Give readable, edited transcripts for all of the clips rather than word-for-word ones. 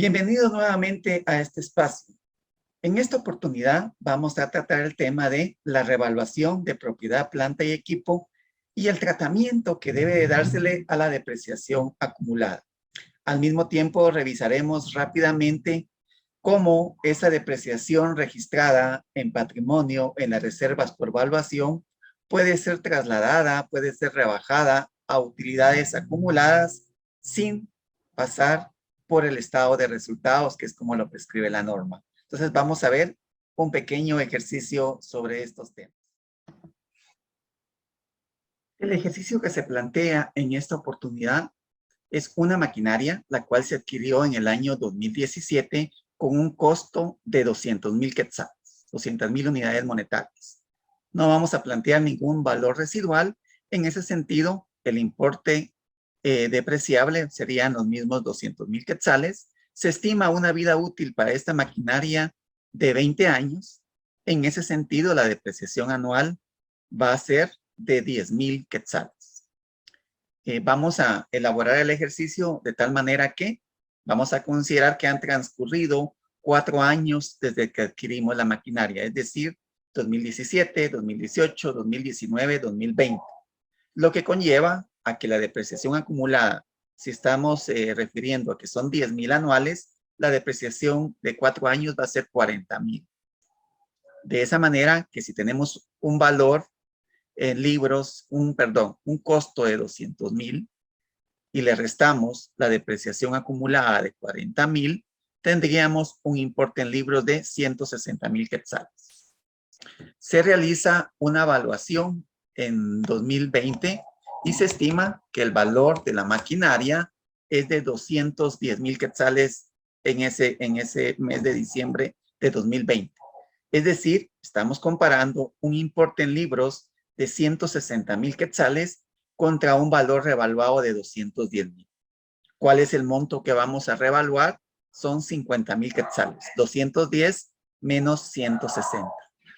Bienvenidos nuevamente a este espacio. En esta oportunidad vamos a tratar el tema de la revaluación de propiedad, planta y equipo y el tratamiento que debe de dársele a la depreciación acumulada. Al mismo tiempo revisaremos rápidamente cómo esa depreciación registrada en patrimonio en las reservas por valuación puede ser trasladada, puede ser rebajada a utilidades acumuladas sin pasar por el estado de resultados, que es como lo prescribe la norma. Entonces vamos a ver un pequeño ejercicio sobre estos temas. El ejercicio que se plantea en esta oportunidad es una maquinaria, la cual se adquirió en el año 2017 con un costo de 200,000 quetzales, 200,000 unidades monetarias. No vamos a plantear ningún valor residual. En ese sentido, el importe depreciable serían los mismos 200,000 quetzales. Se estima una vida útil para esta maquinaria de 20 años. En ese sentido, la depreciación anual va a ser de 10,000 quetzales. Vamos a elaborar el ejercicio de tal manera que vamos a considerar que han transcurrido 4 años desde que adquirimos la maquinaria, es decir, 2017, 2018, 2019, 2020. Lo que conlleva a que la depreciación acumulada, si estamos refiriendo a que son 10,000 anuales, la depreciación de 4 años va a ser 40,000. De esa manera que si tenemos un valor en libros, un costo de 200,000 y le restamos la depreciación acumulada de 40,000, tendríamos un importe en libros de 160,000 quetzales. Se realiza una evaluación en 2020 y se estima que el valor de la maquinaria es de 210,000 quetzales en ese mes de diciembre de 2020. Es decir, estamos comparando un importe en libros de 160,000 quetzales contra un valor revaluado de 210,000. ¿Cuál es el monto que vamos a revaluar? Son 50,000 quetzales. 210 menos 160.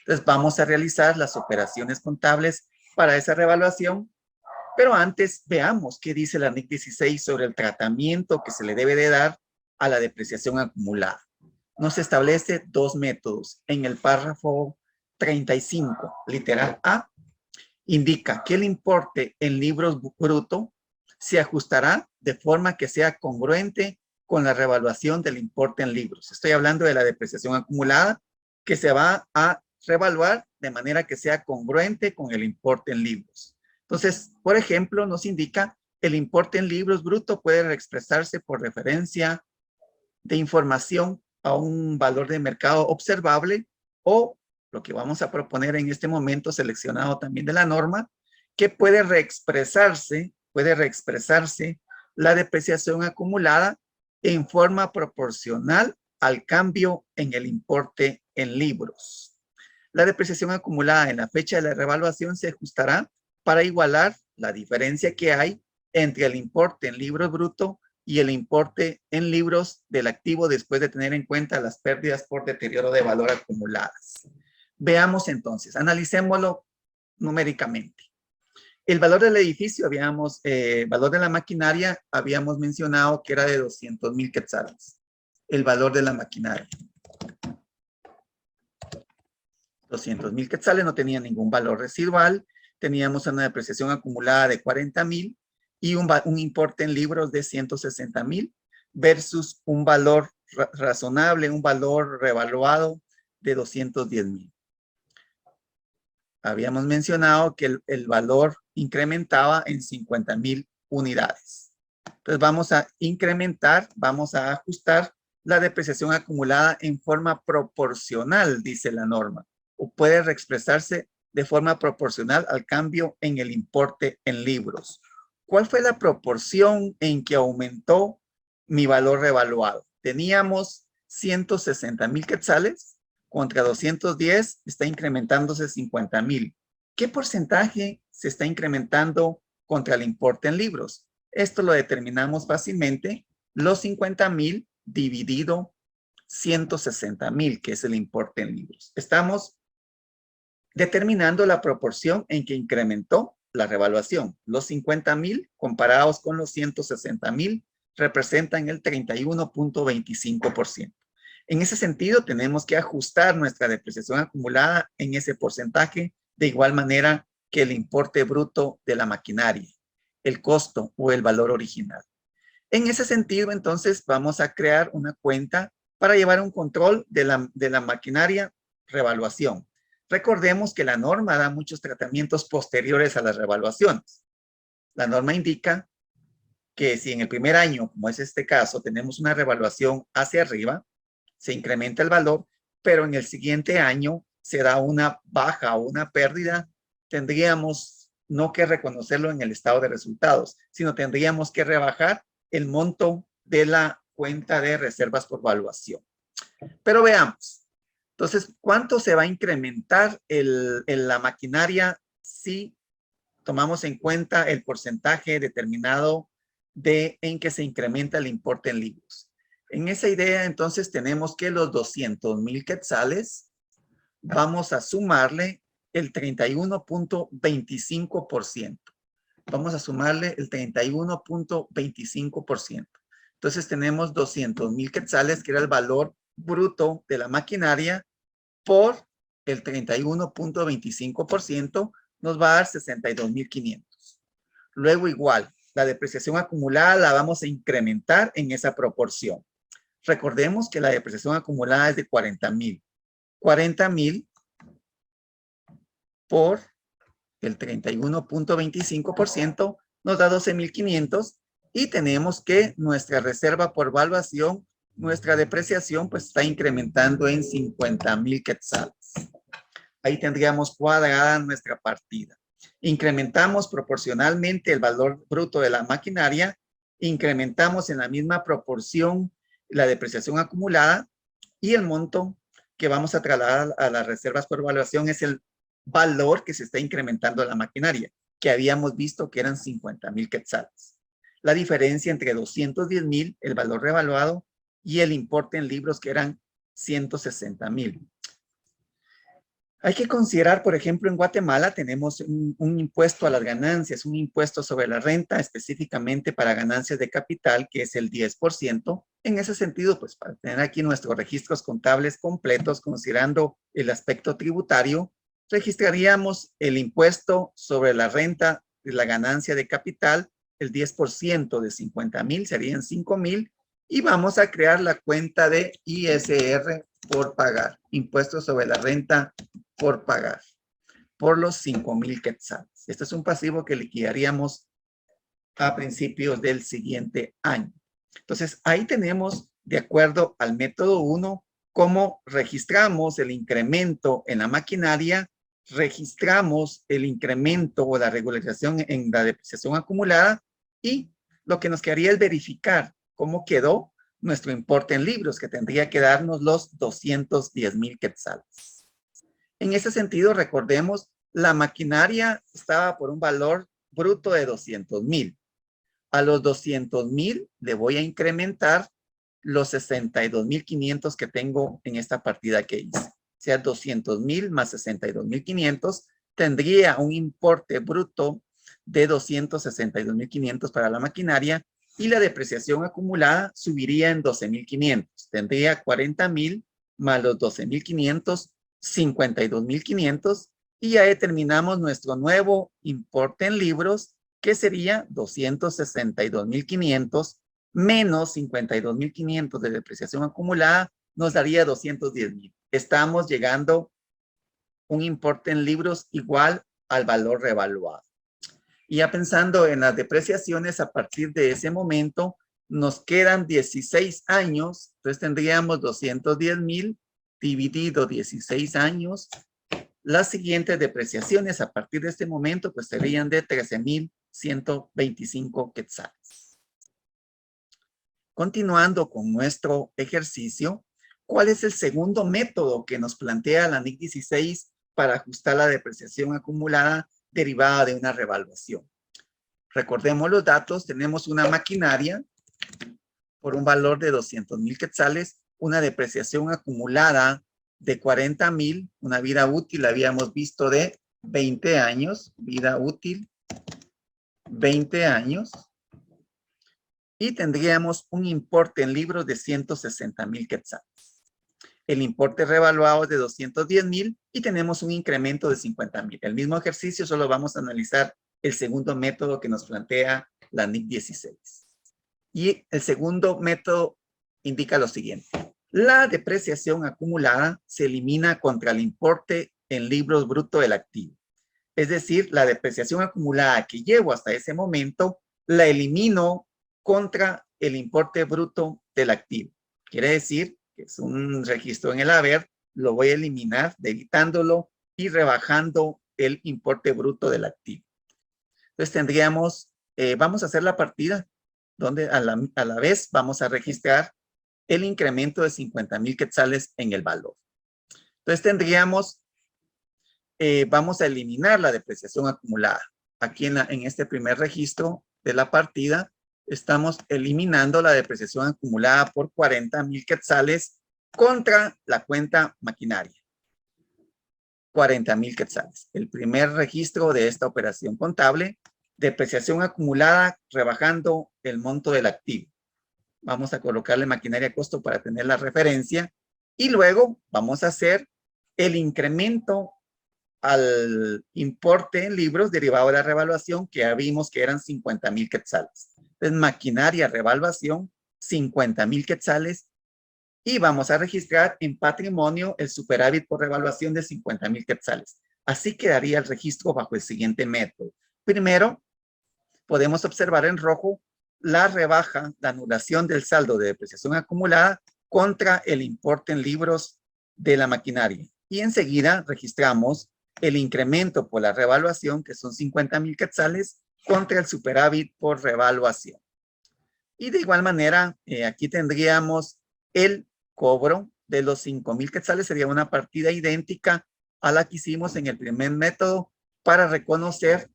Entonces vamos a realizar las operaciones contables para esa revaluación. Pero antes veamos qué dice la NIC 16 sobre el tratamiento que se le debe de dar a la depreciación acumulada. Nos establece 2 métodos. En el párrafo 35, literal A, indica que el importe en libros bruto se ajustará de forma que sea congruente con la revaluación del importe en libros. Estoy hablando de la depreciación acumulada que se va a revaluar de manera que sea congruente con el importe en libros. Entonces, por ejemplo, nos indica el importe en libros bruto puede expresarse por referencia de información a un valor de mercado observable o lo que vamos a proponer en este momento seleccionado también de la norma, que puede reexpresarse la depreciación acumulada en forma proporcional al cambio en el importe en libros. La depreciación acumulada en la fecha de la revaluación se ajustará para igualar la diferencia que hay entre el importe en libros bruto y el importe en libros del activo después de tener en cuenta las pérdidas por deterioro de valor acumuladas. Veamos entonces, analicémoslo numéricamente. El valor del edificio, valor de la maquinaria, habíamos mencionado que era de 200,000 quetzales. El valor de la maquinaria. 200,000 quetzales, no tenía ningún valor residual. Teníamos una depreciación acumulada de 40,000 y un importe en libros de 160,000 versus un valor razonable, un valor revaluado de 210,000. Habíamos mencionado que el valor incrementaba en 50,000 unidades. Entonces vamos a incrementar, vamos a ajustar la depreciación acumulada en forma proporcional, dice la norma, o puede reexpresarse de forma proporcional al cambio en el importe en libros. ¿Cuál fue la proporción en que aumentó mi valor revaluado? Teníamos 160,000 quetzales contra 210, está incrementándose 50,000. ¿Qué porcentaje se está incrementando contra el importe en libros? Esto lo determinamos fácilmente. Los 50,000 dividido 160,000, que es el importe en libros. Estamos determinando la proporción en que incrementó la revaluación. Los 50,000 comparados con los 160,000 representan el 31.25%. En ese sentido, tenemos que ajustar nuestra depreciación acumulada en ese porcentaje de igual manera que el importe bruto de la maquinaria, el costo o el valor original. En ese sentido, entonces, vamos a crear una cuenta para llevar un control de la maquinaria revaluación. Recordemos que la norma da muchos tratamientos posteriores a las revaluaciones. La norma indica que si en el primer año, como es este caso, tenemos una revaluación hacia arriba, se incrementa el valor, pero en el siguiente año se da una baja o una pérdida, tendríamos no que reconocerlo en el estado de resultados, sino tendríamos que rebajar el monto de la cuenta de reservas por valuación. Pero veamos. Entonces, ¿cuánto se va a incrementar la maquinaria si tomamos en cuenta el porcentaje determinado en que se incrementa el importe en libros? En esa idea, entonces, tenemos que los 200,000 quetzales vamos a sumarle el 31.25%. Vamos a sumarle el 31.25%. Entonces, tenemos 200,000 quetzales, que era el valor bruto de la maquinaria, por el 31.25%, nos va a dar 62,500. Luego, igual, la depreciación acumulada la vamos a incrementar en esa proporción. Recordemos que la depreciación acumulada es de 40,000. 40,000 por el 31.25% nos da 12,500 y tenemos que nuestra reserva por valuación, nuestra depreciación, pues está incrementando en 50,000 quetzales. Ahí tendríamos cuadrada nuestra partida. Incrementamos proporcionalmente el valor bruto de la maquinaria, incrementamos en la misma proporción la depreciación acumulada y el monto que vamos a trasladar a las reservas por evaluación es el valor que se está incrementando la maquinaria, que habíamos visto que eran 50,000 quetzales. La diferencia entre 210,000, el valor revaluado, y el importe en libros, que eran 160,000. Hay que considerar, por ejemplo, en Guatemala tenemos un impuesto a las ganancias, un impuesto sobre la renta específicamente para ganancias de capital, que es el 10%. En ese sentido, pues para tener aquí nuestros registros contables completos, considerando el aspecto tributario, registraríamos el impuesto sobre la renta de la ganancia de capital, el 10% de 50,000 serían 5,000, y vamos a crear la cuenta de ISR por pagar, impuesto sobre la renta por pagar, por los 5,000 quetzales. Este es un pasivo que liquidaríamos a principios del siguiente año. Entonces, ahí tenemos, de acuerdo al método 1, cómo registramos el incremento en la maquinaria, registramos el incremento o la regularización en la depreciación acumulada, y lo que nos quedaría es verificar cómo quedó nuestro importe en libros, que tendría que darnos los 210,000 quetzales. En ese sentido, recordemos, la maquinaria estaba por un valor bruto de 200,000. A los 200,000 le voy a incrementar los 62,500 que tengo en esta partida que hice. O sea, 200,000 más 62,500 tendría un importe bruto de 262,500 para la maquinaria, y la depreciación acumulada subiría en 12,500. Tendría 40,000 más los 12,500, 52,500, y ya determinamos nuestro nuevo importe en libros, que sería 262,500 menos 52,500 de depreciación acumulada, nos daría 210,000. Estamos llegando a un importe en libros igual al valor revaluado. Y ya pensando en las depreciaciones, a partir de ese momento nos quedan 16 años, entonces tendríamos 210,000 dividido 16 años. Las siguientes depreciaciones a partir de este momento pues serían de 13,125 quetzales. Continuando con nuestro ejercicio, ¿cuál es el segundo método que nos plantea la NIC 16 para ajustar la depreciación acumulada derivada de una revaluación? Recordemos los datos, tenemos una maquinaria por un valor de 200,000 quetzales, una depreciación acumulada de 40,000, una vida útil habíamos visto de 20 años, vida útil 20 años, y tendríamos un importe en libros de 160,000 quetzales. El importe revaluado es de 210,000 y tenemos un incremento de 50,000. El mismo ejercicio, solo vamos a analizar el segundo método que nos plantea la NIC 16. Y el segundo método indica lo siguiente. La depreciación acumulada se elimina contra el importe en libros bruto del activo. Es decir, la depreciación acumulada que llevo hasta ese momento, la elimino contra el importe bruto del activo. Quiere decir que es un registro en el haber, lo voy a eliminar, debitándolo y rebajando el importe bruto del activo. Entonces tendríamos, vamos a hacer la partida, donde a la vez vamos a registrar el incremento de 50,000 quetzales en el valor. Entonces tendríamos, vamos a eliminar la depreciación acumulada. Aquí en este primer registro de la partida, estamos eliminando la depreciación acumulada por 40,000 quetzales contra la cuenta maquinaria. 40,000 quetzales. El primer registro de esta operación contable, depreciación acumulada rebajando el monto del activo. Vamos a colocarle maquinaria a costo para tener la referencia y luego vamos a hacer el incremento al importe en libros derivado de la revaluación que ya vimos que eran 50,000 quetzales. Entonces, maquinaria, revaluación, 50,000 quetzales y vamos a registrar en patrimonio el superávit por revaluación de 50,000 quetzales. Así quedaría el registro bajo el siguiente método. Primero, podemos observar en rojo la rebaja, la anulación del saldo de depreciación acumulada contra el importe en libros de la maquinaria. Y enseguida registramos el incremento por la revaluación, que son 50,000 quetzales, contra el superávit por revaluación. Y de igual manera, aquí tendríamos el cobro de los 5,000 quetzales, sería una partida idéntica a la que hicimos en el primer método para reconocer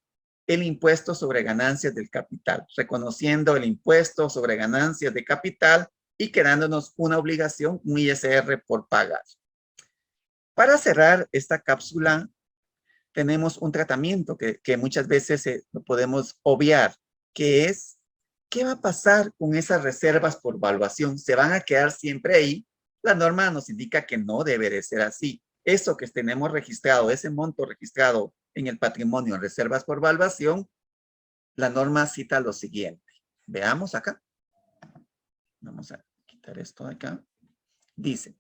el impuesto sobre ganancias del capital, reconociendo el impuesto sobre ganancias de capital y quedándonos una obligación, un ISR por pagar. Para cerrar esta cápsula, tenemos un tratamiento que muchas veces lo podemos obviar, que es, ¿qué va a pasar con esas reservas por valuación? ¿Se van a quedar siempre ahí? La norma nos indica que no debe de ser así. Eso que tenemos registrado, ese monto registrado en el patrimonio en reservas por valuación, la norma cita lo siguiente. Veamos acá. Vamos a quitar esto de acá. Dice,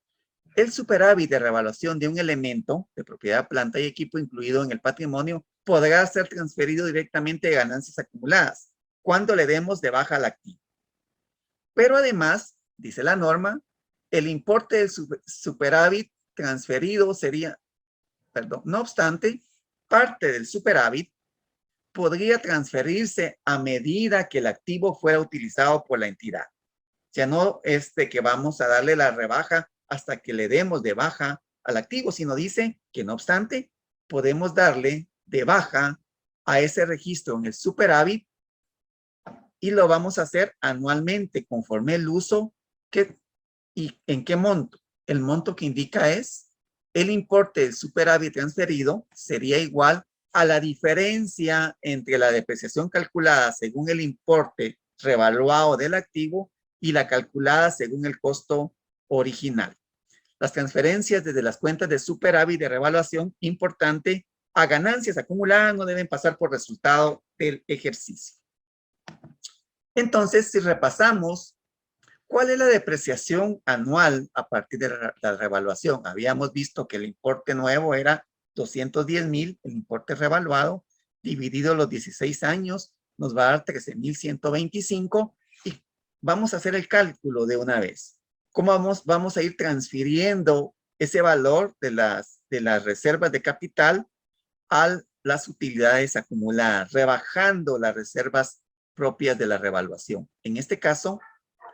el superávit de revaluación de un elemento de propiedad, planta y equipo incluido en el patrimonio podrá ser transferido directamente de ganancias acumuladas cuando le demos de baja al activo. Pero además, dice la norma, el importe del superávit transferido sería, no obstante, parte del superávit podría transferirse a medida que el activo fuera utilizado por la entidad. O sea, no es de que vamos a darle la rebaja hasta que le demos de baja al activo, sino dice que no obstante, podemos darle de baja a ese registro en el superávit y lo vamos a hacer anualmente conforme el uso y en qué monto. El monto que indica es el importe del superávit transferido sería igual a la diferencia entre la depreciación calculada según el importe revaluado del activo y la calculada según el costo original. Las transferencias desde las cuentas de superávit de revaluación importante a ganancias acumuladas no deben pasar por resultado del ejercicio. Entonces, si repasamos, ¿cuál es la depreciación anual a partir de la revaluación? Habíamos visto que el importe nuevo era 210,000, el importe revaluado, dividido los 16 años, nos va a dar 13,125 y vamos a hacer el cálculo de una vez. ¿Cómo vamos a ir transfiriendo ese valor de las reservas de capital a las utilidades acumuladas, rebajando las reservas propias de la revaluación? En este caso,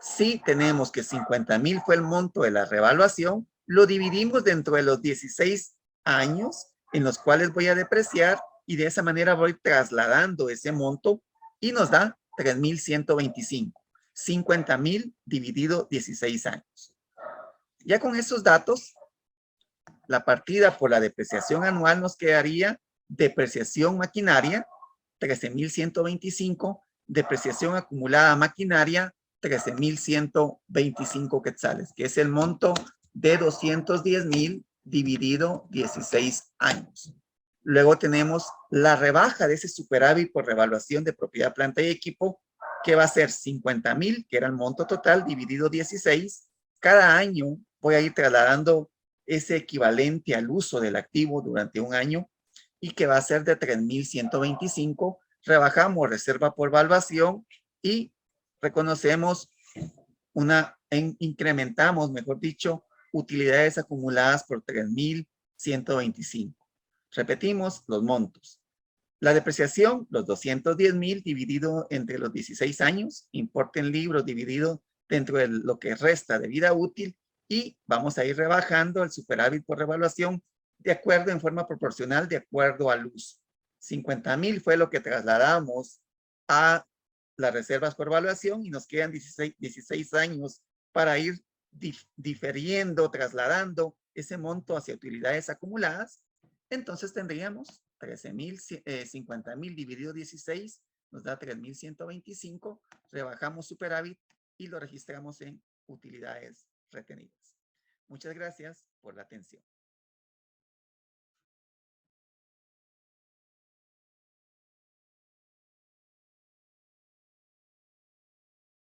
si tenemos que 50,000 fue el monto de la revaluación, lo dividimos dentro de los 16 años en los cuales voy a depreciar y de esa manera voy trasladando ese monto y nos da 3,125. 50,000 dividido 16 años. Ya con esos datos, la partida por la depreciación anual nos quedaría depreciación maquinaria, 13,125, depreciación acumulada maquinaria, 13,125 quetzales, que es el monto de 210,000 dividido 16 años. Luego tenemos la rebaja de ese superávit por revaluación de propiedad, planta y equipo, que va a ser 50,000, que era el monto total, dividido 16. Cada año voy a ir trasladando ese equivalente al uso del activo durante un año y que va a ser de 3,125. Rebajamos reserva por valuación y reconocemos incrementamos, mejor dicho, utilidades acumuladas por 3,125. Repetimos los montos. La depreciación, los 210,000 dividido entre los 16 años, importe en libros dividido dentro de lo que resta de vida útil, y vamos a ir rebajando el superávit por revaluación de acuerdo en forma proporcional, de acuerdo al uso. 50,000 fue lo que trasladamos a las reservas por evaluación y nos quedan 16 años para ir diferiendo, trasladando ese monto hacia utilidades acumuladas. Entonces tendríamos 50,000 dividido 16 nos da 3,125, rebajamos superávit y lo registramos en utilidades retenidas. Muchas gracias por la atención.